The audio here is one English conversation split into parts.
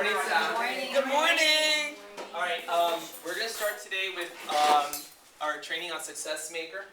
morning, Sam. Good morning. All right, we're going to start today with our training on Success Maker,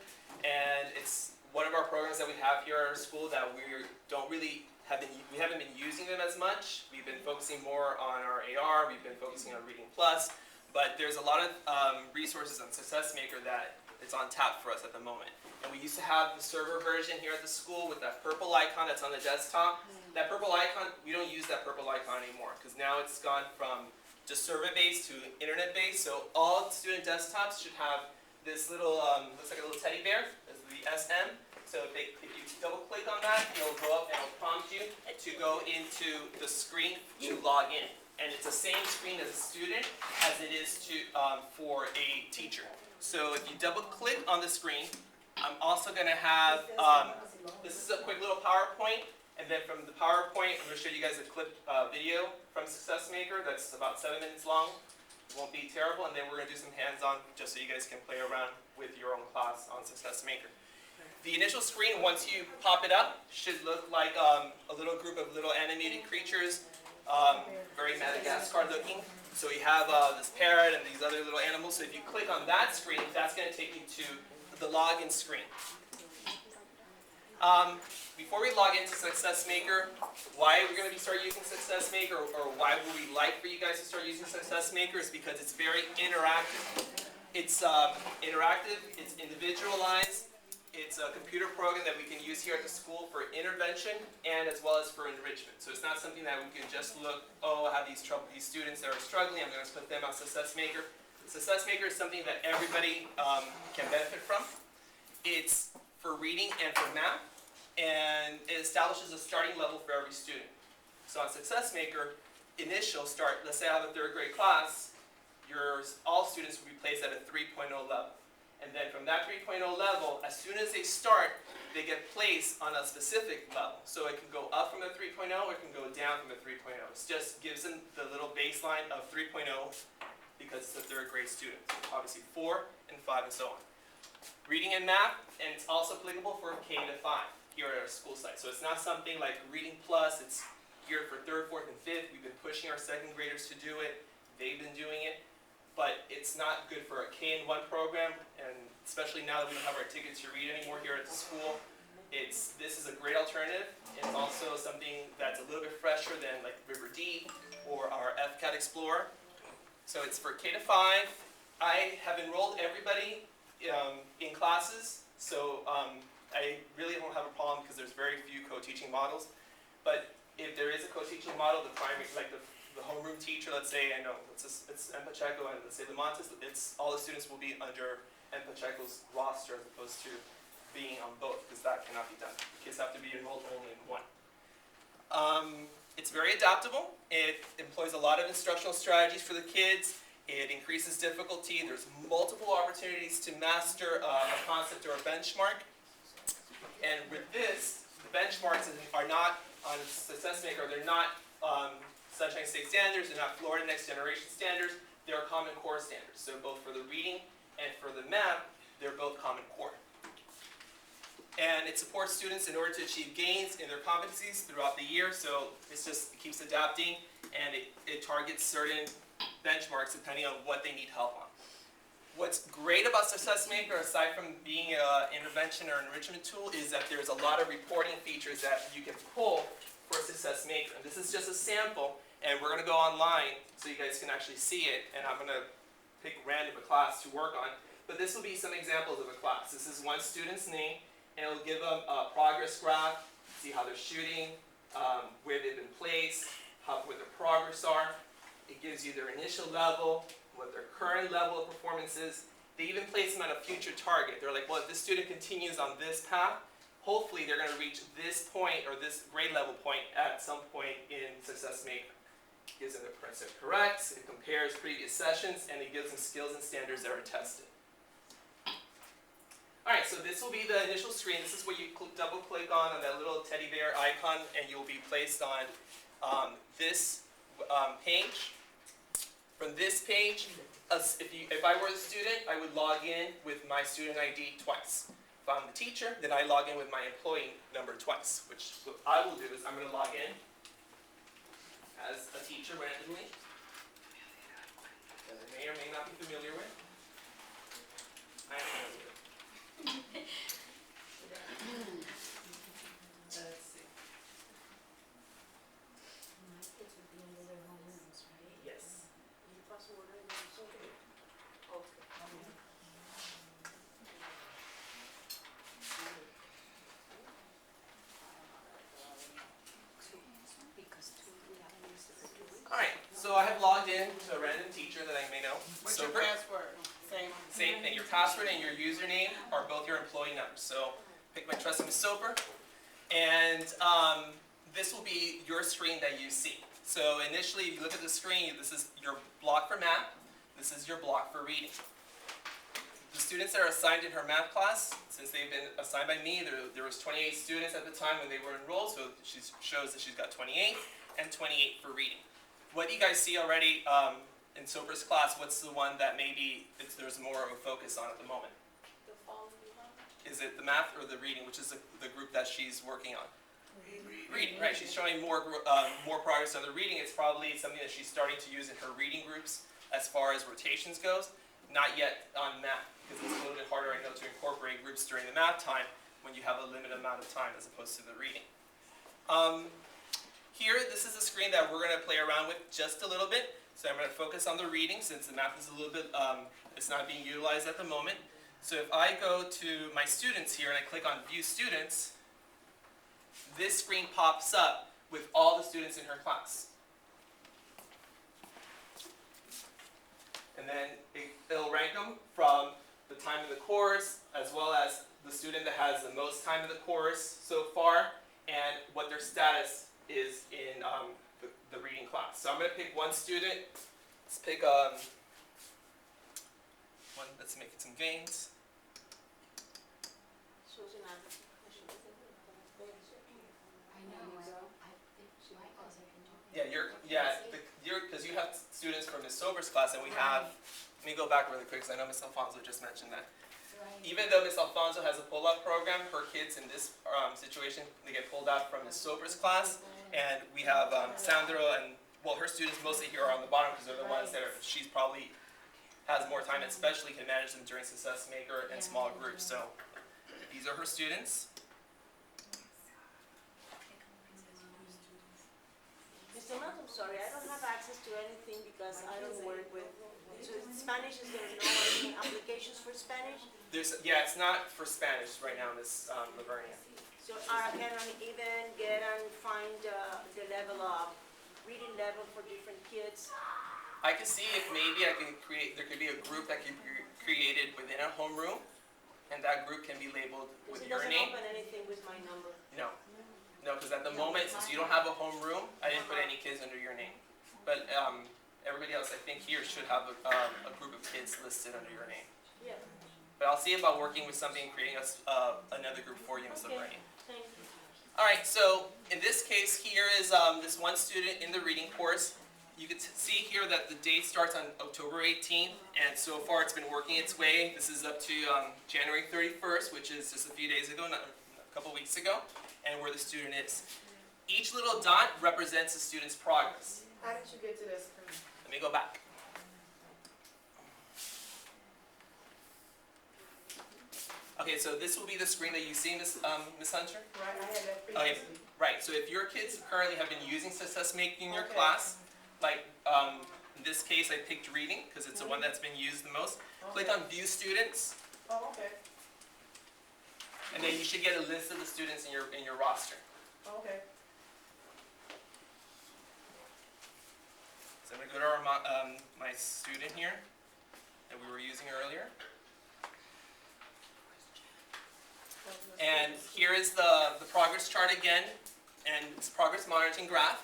and it's one of our programs that we have here at our school that we haven't been using them as much. We've been focusing more on our AR. We've been focusing on Reading Plus, but there's a lot of resources on Success Maker that it's on tap for us at the moment. And we used to have the server version here at the school with that purple icon that's on the desktop. That purple icon, we don't use that purple icon anymore because now it's gone from just server-based to internet-based. So all student desktops should have this little, looks like a little teddy bear, this is the SM. So if you double-click on that, it'll go up and it'll prompt you to go into the screen to log in. And it's the same screen as a student as it is for a teacher. So if you double-click on the screen, I'm also going to have, this is a quick little PowerPoint, and then from the PowerPoint, I'm going to show you guys a clip video from Success Maker that's about 7 minutes long. It won't be terrible, and then we're going to do some hands-on just so you guys can play around with your own class on Success Maker. The initial screen, once you pop it up, should look like a little group of little animated creatures, very Madagascar looking. So you have this parrot and these other little animals. So if you click on that screen, that's going to take you to the login screen. Before we log into Success Maker, why we're going to start using Success Maker, or why would we like for you guys to start using Success Maker, is because it's very interactive. It's interactive, it's individualized, it's a computer program that we can use here at the school for intervention and as well as for enrichment. So it's not something that we can just look, oh, I have these students that are struggling, I'm going to put them on Success Maker. Success Maker is something that everybody can benefit from. It's for reading and for math, and it establishes a starting level for every student. So on Success Maker, initial start, let's say I have a 3rd grade class, all students will be placed at a 3.0 level. And then from that 3.0 level, as soon as they start, they get placed on a specific level. So it can go up from the 3.0 or it can go down from the 3.0. It just gives them the little baseline of 3.0 because it's a 3rd grade student. Obviously 4 and 5 and so on. Reading and math, and it's also applicable for K to 5 here at our school site. So it's not something like Reading Plus, it's geared for 3rd, 4th, and 5th. We've been pushing our 2nd graders to do it. They've been doing it. But it's not good for a K-1 program, and especially now that we don't have our tickets to read anymore here at the school. This is a great alternative. It's also something that's a little bit fresher than like River D or our FCAT Explorer. So it's for K to 5. I have enrolled everybody in classes, so I really don't have a problem because there's very few co-teaching models. But if there is a co-teaching model, the primary, like the homeroom teacher, let's say, I know it's M. Pacheco, and let's say the Montes, all the students will be under M. Pacheco's roster as opposed to being on both, because that cannot be done. Kids have to be enrolled only in one. It's very adaptable. It employs a lot of instructional strategies for the kids. It increases difficulty. There's multiple opportunities to master a concept or a benchmark. And with this, the benchmarks are not on Success Maker. They're not Sunshine State standards, they're not Florida Next Generation standards, they're Common Core standards. So both for the reading and for the math, they're both Common Core. And it supports students in order to achieve gains in their competencies throughout the year, so it keeps adapting, and it targets certain benchmarks depending on what they need help on. What's great about Success Maker, aside from being an intervention or enrichment tool, is that there's a lot of reporting features that you can pull for Success Maker. And this is just a sample, and we're going to go online so you guys can actually see it, and I'm going to pick random a class to work on. But this will be some examples of a class. This is one student's name, and it'll give them a progress graph, see how they're shooting, where they've been placed, what their progress are. It gives you their initial level, what their current level of performance is. They even place them at a future target. They're like, well, if this student continues on this path, hopefully they're going to reach this point or this grade level point at some point in Success Maker. It gives them the percent corrects, it compares previous sessions, and it gives them skills and standards that are tested. Alright, so this will be the initial screen. This is where you double click on that little teddy bear icon, and you'll be placed on this page. From this page, if I were a student, I would log in with my student ID twice. If I'm the teacher, then I log in with my employee number twice, which what I will do is I'm going to log in as a teacher. teacher randomly that I may or may not be familiar with. I am familiar with. Let's see. My kids would be under their home rooms, right? Yes. Because we haven't used it for 2 weeks. All right. So I have logged in to a random teacher that I may know. What's your Soper. password? Same thing. Your password and your username are both your employee numbers. So pick my trusted Ms. Soper, and this will be your screen that you see. So initially, if you look at the screen, this is your block for math. This is your block for reading. The students that are assigned in her math class, since they've been assigned by me, there was 28 students at the time when they were enrolled, so she shows that she's got 28 and 28 for reading. What you guys see already in Soper's class, what's the one that maybe there's more of a focus on at the moment? Is it the math or the reading, which is the group that she's working on? Reading, right? She's showing more progress on the reading. It's probably something that she's starting to use in her reading groups as far as rotations goes. Not yet on math, because it's a little bit harder, I know, to incorporate groups during the math time when you have a limited amount of time as opposed to the reading. Here, this is a screen that we're going to play around with just a little bit. So I'm going to focus on the reading since the math is a little bit, it's not being utilized at the moment. So if I go to my students here and I click on View Students, this screen pops up with all the students in her class. And then it'll rank them from the time of the course, as well as the student that has the most time of the course so far, and what their status is in the reading class. So I'm going to pick one student. Let's pick one. Let's make it some games. Yeah, because you have students from Ms. Sober's class, and we have. Let me go back really quick, because I know Ms. Alfonso just mentioned that. Even though Ms. Alfonso has a pull-out program, her kids in this situation, they get pulled out from Ms. Sober's class, and we have Sandra and, well, her students mostly here are on the bottom because they're the ones that she's probably has more time, and especially can manage them during Success Maker and small groups. So these are her students. Mr. Matt, I'm sorry, I don't have access to anything because I don't work with. So Spanish, is there no any applications for Spanish? Yeah, it's not for Spanish right now, Ms. Lavernia. So I can even get and find the level of reading level for different kids. I could see if maybe I can create. There could be a group that could be created within a homeroom, and that group can be labeled with your name. It doesn't open anything with my number. No, because at the moment, since you don't have a homeroom, I didn't put any kids under your name. But everybody else, I think, here should have a group of kids listed under your name. Yeah. But I'll see about working with something and creating another group for you, Ms. Lavernia. Thank you. All right, so in this case, here is this one student in the reading course. You can see here that the date starts on October 18th, and so far it's been working its way. This is up to January 31st, which is just a few days ago, not a couple weeks ago, and where the student is. Each little dot represents the student's progress. How did you get to this? Let me go back. Okay, so this will be the screen that you see, Ms. Hunter? Right, I had that Okay, previously. right. So if your kids currently have been using Success Making in your Okay. class, like in this case I picked reading because it's the one that's been used the most. Click on View Students, Oh, okay. and then you should get a list of the students in your roster. Oh, okay. So I'm going to go to our my student here that we were using earlier. And here is the progress chart again, and it's progress monitoring graph.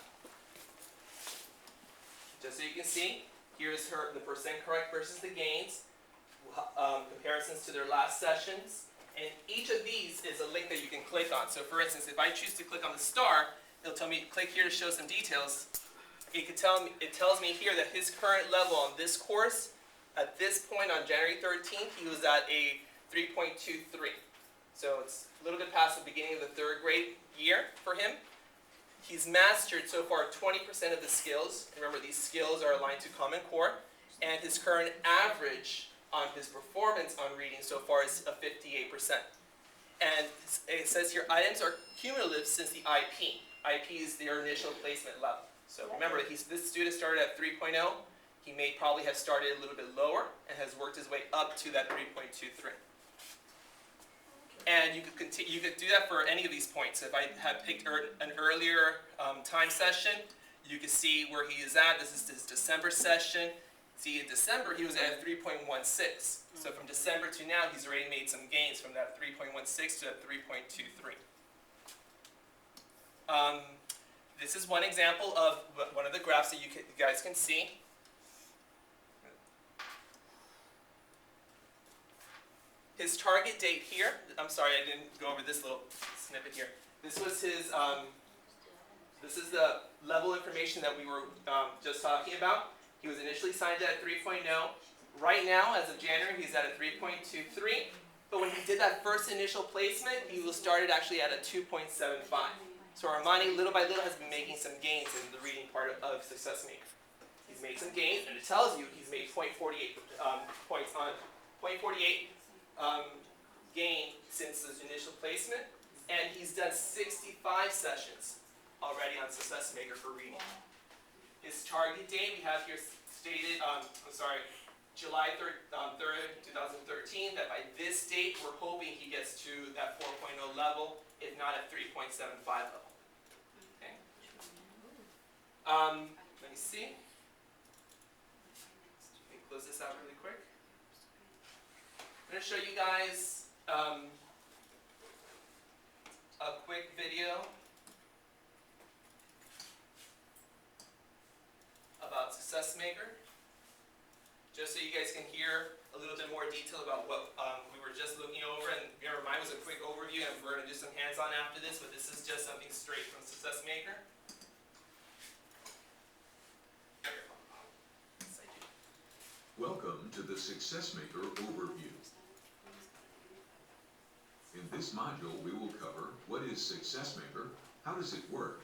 Just so you can see, here's the percent correct versus the gains, comparisons to their last sessions, and each of these is a link that you can click on. So for instance, if I choose to click on the star, it'll tell me click here to show some details. It tells me here that his current level on this course, at this point on January 13th, he was at a 3.23. So it's a little bit past the beginning of the third grade year for him. He's mastered so far 20% of the skills. Remember, these skills are aligned to Common Core. And his current average on his performance on reading so far is a 58%. And it says here, items are cumulative since the IP. IP is their initial placement level. So remember, this student started at 3.0. He may probably have started a little bit lower and has worked his way up to that 3.23. And you could do that for any of these points. If I had picked an earlier time session, you can see where he is at. This is his December session. See, in December, he was at 3.16. So from December to now, he's already made some gains from that 3.16 to that 3.23. This is one example of one of the graphs that you guys can see. His target date here, I'm sorry, I didn't go over this little snippet here. This was his, this is the level information that we were just talking about. He was initially signed at 3.0. Right now, as of January, he's at a 3.23. But when he did that first initial placement, he was started actually at a 2.75. So Armani, little by little, has been making some gains in the reading part of Success Maker. He's made some gains, and it tells you he's made 0.48 points on 0.48 gain since his initial placement, and he's done 65 sessions already on Success Maker for reading. His target date we have here stated, July 3rd, 2013, that by this date we're hoping he gets to that 4.0 level, if not at 3.75 level. Okay. Let me see. Let me close this out really quick. I'm going to show you guys a quick video about Success Maker, just so you guys can hear a little bit more detail about what we were just looking over. And remember, mine was a quick overview, and we're going to do some hands-on after this, but this is just something straight from Success Maker. Welcome to the Success Maker overview. In this module, we will cover what is Success Maker, how does it work,